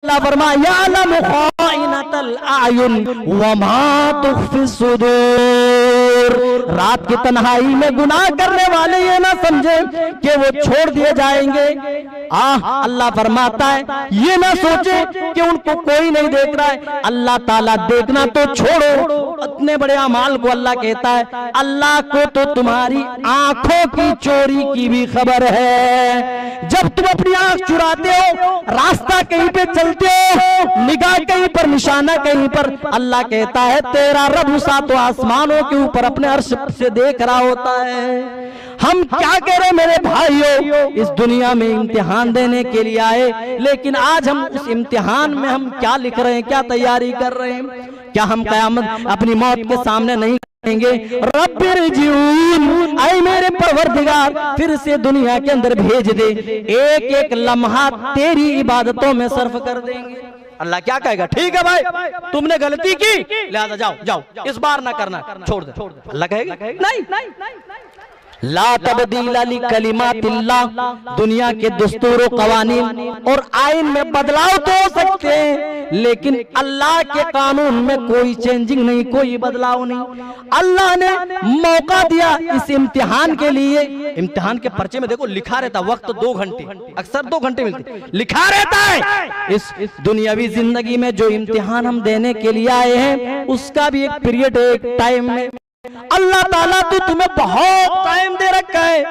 अल्लाह फरमाया यअलमु खाइनतल आयुन व मा तुख्फी सुदूर। रात की तन्हाई में गुनाह करने वाले ये ना समझे कि वो छोड़ दिए जाएंगे। अल्लाह फरमाता है ये ना सोचे कि उनको कोई नहीं देख रहा है। अल्लाह ताला देखना तो छोड़ो, इतने बड़े अमाल को अल्लाह कहता है अल्लाह को तो तुम्हारी आंखों की चोरी की भी खबर है। जब तुम अपनी आंख चुराते हो, रास्ता कहीं पे चलते हो, निगाह कहीं पर, निशाना कहीं पर, अल्लाह कहता है तेरा रब सातों आसमानों के ऊपर अपने अर्श से देख रहा होता है। हम क्या कह रहे मेरे भाइयों, इस दुनिया में इम्तिहान देने के लिए आए, लेकिन आज हम उस इम्तिहान में हम क्या लिख रहे हैं, क्या तैयारी कर रहे हैं? क्या हम कयामत अपनी मौत के सामने नहीं कहेंगे रब्बिरजिऊन, ऐ मेरे परवरदिगार फिर से दुनिया के अंदर भेज दे, एक एक लम्हा तेरी इबादतों में सर्फ कर देंगे। अल्लाह क्या कहेगा? ठीक है भाई तुमने गलती की, लिहाजा जाओ जाओ इस बार ना करना, छोड़ दे। अल्लाह कहेगा नहीं, ला तब्दीला ली कलिमातिल्लाह, दुनिया के दस्तूर कवानीन और आइन में बदलाव तो हो सकते हैं, लेकिन अल्लाह के कानून में कोई चेंजिंग नहीं, कोई बदलाव नहीं। अल्लाह ने मौका दिया इस इम्तिहान के लिए। इम्तिहान के पर्चे में देखो लिखा रहता वक्त 2 घंटे, अक्सर 2 घंटे मिलते, लिखा रहता है। इस दुनियावी जिंदगी में जो इम्तिहान हम देने के लिए आए हैं उसका भी एक पीरियड है, एक टाइम में। अल्लाह ताला तो तुम्हें बहुत टाइम दे रखा है।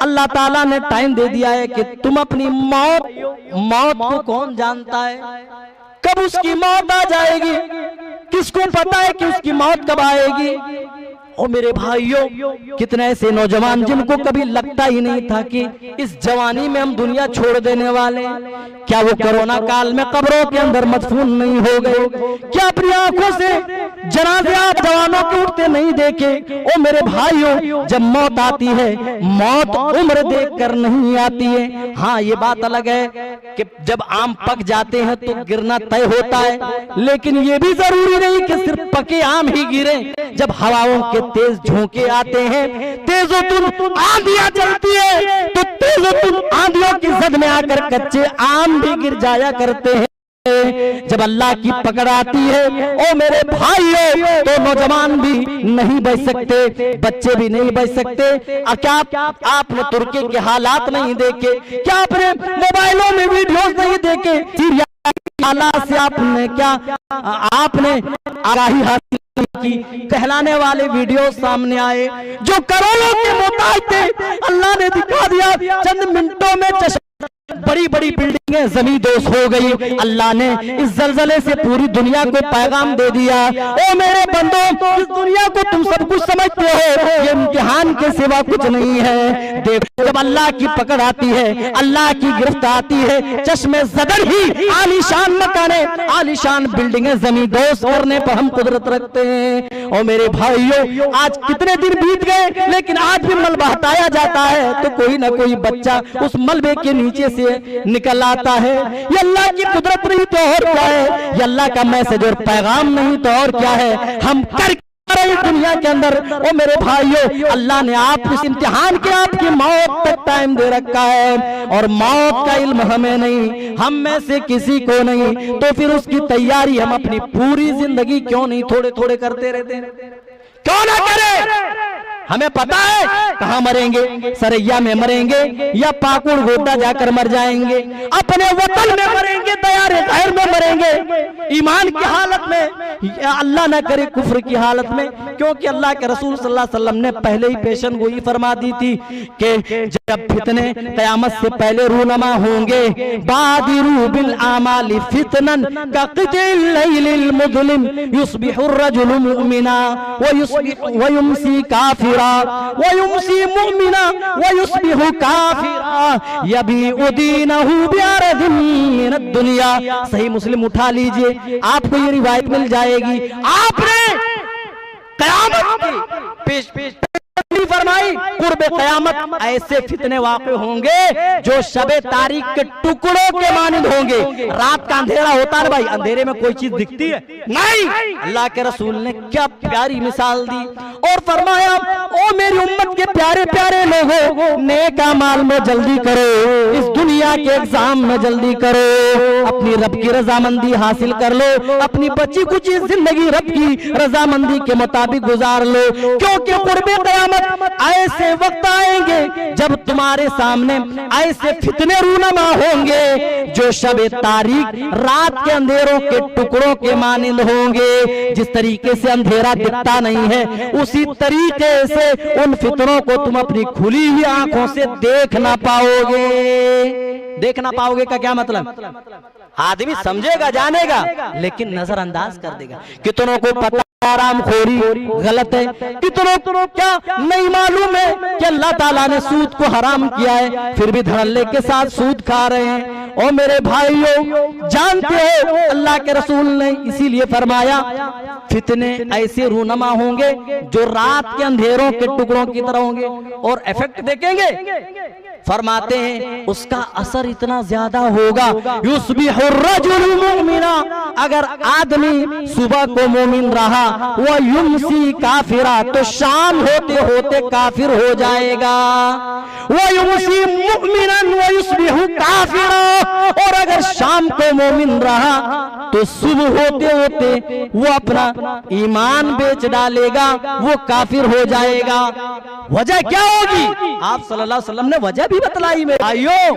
अल्लाह ताला ने टाइम दे दिया है कि तुम अपनी मौत को कौन जानता है, कब उसकी मौत आ जाएगी, किसको पता है कि उसकी मौत कब आएगी? और मेरे भाइयों, कितने ऐसे नौजवान जिनको कभी लगता ही नहीं था कि इस जवानी में हम दुनिया छोड़ देने वाले, क्या वो कोरोना काल में कब्रों के अंदर मदफून नहीं हो गए? क्या अपनी आंखों से जनाजे आप जवानों के उठते नहीं देखे? ओ मेरे भाइयों, जब मौत आती है, मौत उम्र देखकर नहीं आती है। हाँ ये बात अलग है कि जब आम पक जाते हैं तो गिरना तय होता है, लेकिन ये भी जरूरी नहीं कि सिर्फ पके आम ही गिरे। जब हवाओं के तेज झोंके आते हैं, तेजोतुन आंधियां चलती है, तो तेजोतुन आंधियों की जद में आकर कच्चे आम भी गिर जाया करते हैं। जब अल्लाह की पकड़ आती है ओ मेरे भाइयों, तो नौजवान भी नहीं बच सकते, बच्चे भी नहीं बच सकते। क्या आपने तुर्की के हालात नहीं देखे? क्या आपने मोबाइलों में वीडियोस नहीं देखे? सीरिया हालात से आपने आगाही हासिल की? कहलाने वाले वीडियो सामने आए जो करोड़ों के मोहताज थे, अल्लाह ने दिखा दिया चंद मिनटों में। बड़ी बड़ी बिल्डिंगें जमीन दोष हो गई। अल्लाह ने इस जलजले से पूरी दुनिया को पैगाम दे दिया, ओ मेरे बंदों, इस दुनिया को तुम सब कुछ समझते हो, ये इम्तिहान के सिवा कुछ नहीं है। देखो जब अल्लाह की पकड़ आती है, अल्लाह की गिरफ्त आती है, चश्मे ज़दर ही आलीशान मकाने, आलीशान बिल्डिंगें जमीन दोष करने पर हम कुदरत रखते हैं। और मेरे भाइयों, आज कितने दिन बीत गए, लेकिन आज भी मलबा हटाया जाता है तो कोई ना कोई बच्चा उस मलबे के नीचे से निकल आता है। ये अल्लाह की कुदरत नहीं तो और क्या है? ये अल्लाह का मैसेज और पैगाम नहीं तो और क्या है? हम कर दुनिया के अंदर ओ मेरे भाइयों, अल्लाह ने आप इस इम्तिहान के आपकी मौत तक टाइम दे रखा है, और मौत का इल्म हमें नहीं, हम में से किसी को नहीं, तो फिर उसकी तैयारी हम अपनी पूरी जिंदगी क्यों नहीं थोड़े थोड़े करते रहते? क्यों ना करें? हमें पता है कहाँ मरेंगे, सरैया में मरेंगे या पाकुड़ गोड्डा जाकर मर जाएंगे, अपने वतन में मरेंगे, दयारे गैर में मरेंगे, ईमान की हालत में, अल्लाह ना करे कुफ्र की हालत में। क्योंकि अल्लाह के रसूल सल्लल्लाहु अलैहि वसल्लम ने पहले ही पेशन गोई फरमा दी थी कि जब फितने क़यामत से पहले रूनमा होंगे, बादिरू बिल आमाली फितनन का क़ितिल लैलिल मुज़लिम युस्बिहुर रजुलु मुमिना व युमसी काफिरा व युमसी मुमिना व युस्बिहु काफिरा यबीउ दीनहु बिअरदिन मिनद दुनिया। सही मुस्लिम उठा लीजिए, आपको ये रिवायत मिल जाएगी। आपने क़यामत की पेश फरमाई कुर्बे क़यामत ऐसे फितने वाक़े होंगे जो शबे तारीख के टुकड़ों के मानिंद होंगे। रात का अंधेरा होता है भाई, अंधेरे में कोई चीज दिखती है नहीं। अल्लाह के रसूल ने क्या प्यारी मिसाल दी और फरमाया, ओ मेरी उम्मत के प्यारे प्यारे लोगों, नेक अमाल में जल्दी करो, इस दुनिया के एग्जाम में जल्दी करो, अपनी रब की रजामंदी हासिल कर लो, अपनी बची कुछ जिंदगी रब की रजामंदी के मुताबिक गुजार लो, क्योंकि कुर्बे क़यामत ऐसे वक्त आएंगे जब तुम्हारे सामने ऐसे फितने रूनमा होंगे जो शबे तारीख रात के अंधेरों के टुकड़ों के मानिंद होंगे। जिस तरीके से अंधेरा दिखता नहीं है, उसी तरीके से उन फितनों को तुम अपनी खुली हुई आंखों से देख ना पाओगे। देख ना पाओगे का क्या मतलब? आदमी समझेगा जानेगा लेकिन नजरअंदाज कर देगा। कितनों को पता हरामखोरी गलत है, कितनों को क्या नहीं मालूम है कि अल्लाह ताला ने सूद को हराम किया है, फिर भी धड़ल्ले के साथ सूद खा रहे हैं। और मेरे भाइयों जानते हो अल्लाह के रसूल ने इसीलिए फरमाया फितने ऐसे रूनमा होंगे जो रात के अंधेरों के टुकड़ों की तरह होंगे। और इफेक्ट देखेंगे, फरमाते हैं उसका असर इतना ज्यादा होगा, युस्बिहुर रजुल मुमिना, अगर आदमी सुबह को मोमिन रहा, वह युमसी काफिरा, तो शाम होते होते काफिर हो जाएगा। वह युमसी मुमिनन व युस्बिहु काफिरा, और अगर शाम को मोमिन रहा तो सुबह होते होते वो अपना ईमान बेच डालेगा, वो काफिर हो जाएगा। वजह क्या होगी? आप सल्लल्लाहु अलैहि वसल्लम ने वजह भी बतलाई। में भाइयों,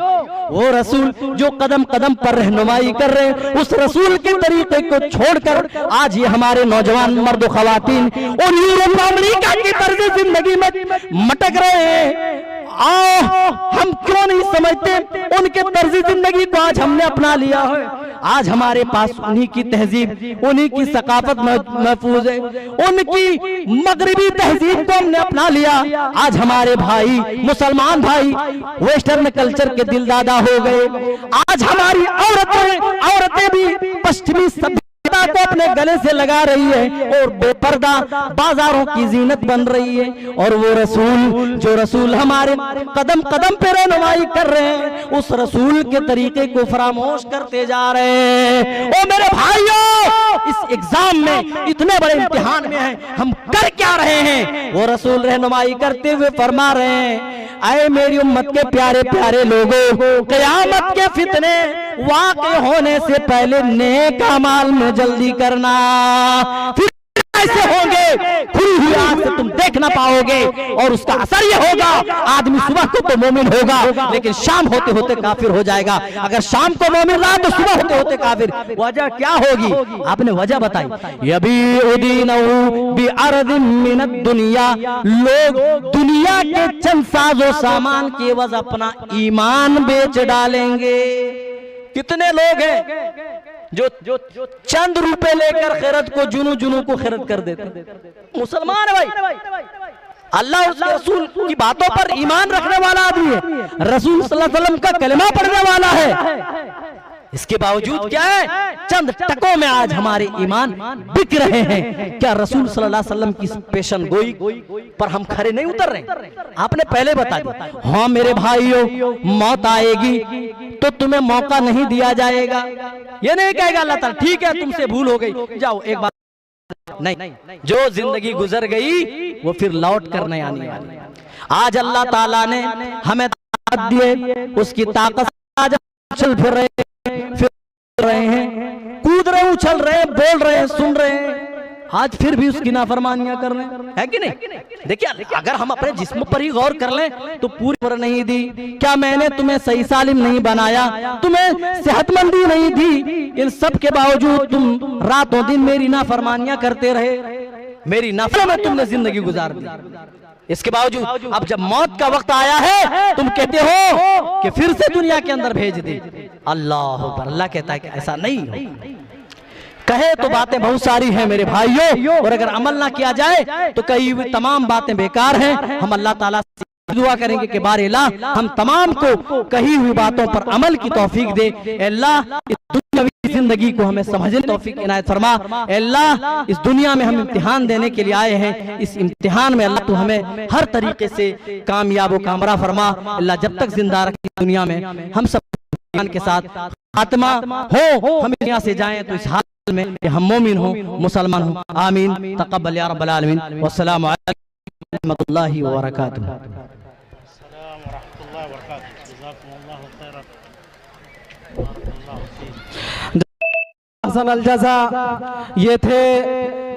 वो रसूल जो कदम कदम पर रहनुमाई कर रहे हैं, उस रसूल के तरीके को छोड़कर आज ये हमारे नौजवान मर्द खवातीन और यूरोप अमेरिका की तर्ज जिंदगी में मटक रहे हैं। हम क्यों नहीं समझते उनके तर्ज जिंदगी को आज हमने अपना लिया है। आज हमारे पास उन्हीं की तहजीब, उन्हीं की सकाफत महफूज है, उनकी मगरिबी तहजीब को हमने अपना लिया। आज हमारे भाई मुसलमान भाई वेस्टर्न कल्चर के दिलदादा हो गए। आज हमारी औरतें भी पश्चिमी सभ्यता को अपने गले से लगा रही है और बेपर्दा बाजारों की जीनत बन रही है। और वो रसूल जो रसूल हमारे कदम कदम पे रहनुमाई कर रहे हैं, उस रसूल के तरीके को फरामोश करते जा रहे हैं। ओ मेरे भाइयों, इस एग्जाम में इतने बड़े इम्तिहान में हैं, हम कर क्या रहे हैं? वो रसूल रहनुमाई करते हुए फरमा रहे हैं, आए मेरी उम्मत के प्यारे प्यारे लोगों, क़यामत के फितने वाक़े होने से पहले नेक अमाल में जल्दी करना। फिर ऐसे होंगे खुली हुई आंख से तुम देख ना पाओगे, और उसका असर ये होगा आदमी सुबह को तो मोमिन होगा लेकिन शाम होते होते काफिर हो जाएगा। अगर शाम को मोमिन रहा तो सुबह होते होते काफिर। वजह क्या होगी? आपने वजह बताई, यबीउदीनहु बिअरदिन मिनद दुनिया, लोग दुनिया के चंद साजो सामान के एवज अपना ईमान बेच डालेंगे। कितने लोग हैं जो चंद रुपए लेकर खैरत को जुनू को खैरत कर देते हैं। मुसलमान है भाई, अल्लाह उसके रसूल की बातों पर ईमान रखने वाला आदमी है, रसूल सल्लल्लाहु अलैहि वसल्लम का कलमा पढ़ने वाला है। इसके बावजूद क्या है? चंद टकों में आज हमारे ईमान बिक रहे हैं। क्या रसूल सल्लल्लाहु अलैहि वसल्लम की पेशन गोई पर हम खरे नहीं उतर रहे? आपने पहले बता दिया। हाँ मेरे भाइयों, मौत आएगी तो तुम्हें मौका नहीं दिया जाएगा। ये नहीं कहेगा अल्लाह ताला ठीक है तुमसे भूल हो गई, जाओ एक बार नहीं, जो जिंदगी गुजर गई वो फिर लौट कर नहीं आने वाली। आज अल्लाह ताला ने हमें ताकत दी है, उसकी ताकत आज चल फिर रहे हैं, कूद रहे, उछल रहे, बोल रहे हैं, सुन रहे हैं, आज फिर भी उसकी नाफरमानियां कर रहे हैं, है कि नहीं? देखिए, अगर हम अपने जिस्म पर ही गौर कर लें तो पूरी पर नहीं दी। क्या मैंने तुम्हें सही सालिम नहीं बनाया, तुम्हें सेहतमंदी नहीं दी? इन सब के बावजूद तुम रातों दिन मेरी नाफरमानियां करते रहे, मेरी नाफरमानी में तुमने जिंदगी गुजार दी। इसके बावजूद अब जब मौत का वक्त आया है तुम कहते हो कि फिर से दुनिया के अंदर भेज दे। अल्लाह अकबर। अल्लाह कहता है कि ऐसा नहीं हो। कहे तो बातें बहुत सारी हैं मेरे भाइयों, और अगर अमल ना किया जाए तो कही हुई तमाम बातें बेकार हैं। हम अल्लाह ताला से दुआ करेंगे कि बारे अल्लाह हम तमाम को कही हुई बातों पर अमल की तौफीक दे। अल्लाह जिंदगी को हमें समझने की तौफीक इनायत फरमा। अल्लाह इस दुनिया में हम इम्तिहान देने के लिए आए हैं, इस इम्तिहान में अल्लाह तू हमें हर तरीके से कामयाब व कामरा फरमा। अल्लाह जब तक जिंदा रखी दुनिया में हम सब के साथ खात्मा हो, हम दुनिया से जाएं तो इस हाल में कि हम मोमिन हो, मुसलमान हो। आमीन तक़ब्बल या रब्बल आलमीन। वस्सलामु अलैकुम रहमतुल्लाहि व बरकातुहू। अल जज़ा। ये थे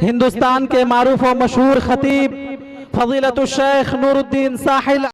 हिंदुस्तान के मारूफ और मशहूर खतीब फजीलतुश शेख नूरुद्दीन साहिल